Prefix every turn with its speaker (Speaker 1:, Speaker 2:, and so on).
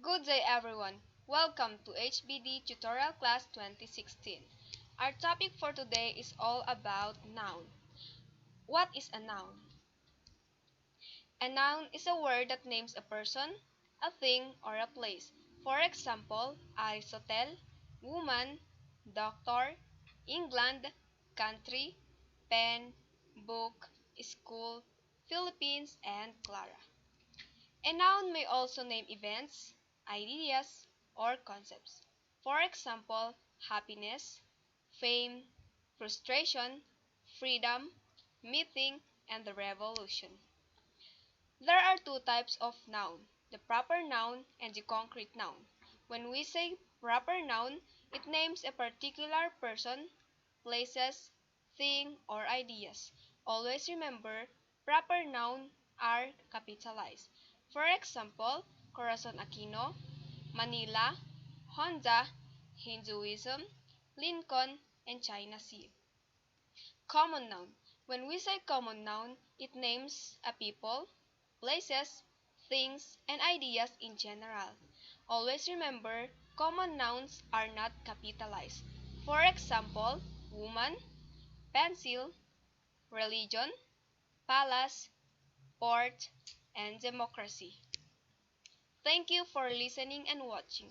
Speaker 1: Good day everyone. Welcome to HBD Tutorial Class 2016. Our topic for today is all about noun. What is a noun? A noun is a word that names a person, a thing, or a place. For example, Aristotle, woman, doctor, England, country, pen, book, school, Philippines, and Clara. A noun may also name events, ideas, or concepts. For example, happiness, fame, frustration, freedom, meeting, and the revolution. There are two types of noun, the proper noun and the concrete noun. When we say proper noun, it names a particular person, places, thing, or ideas. Always remember, proper noun are capitalized. For example, Corazon Aquino, Manila, Honda, Hinduism, Lincoln, and China Sea. Common noun. When we say common noun, it names a people, places, things, and ideas in general. Always remember, common nouns are not capitalized. For example, woman, pencil, religion, palace, port, and democracy. Thank you for listening and watching.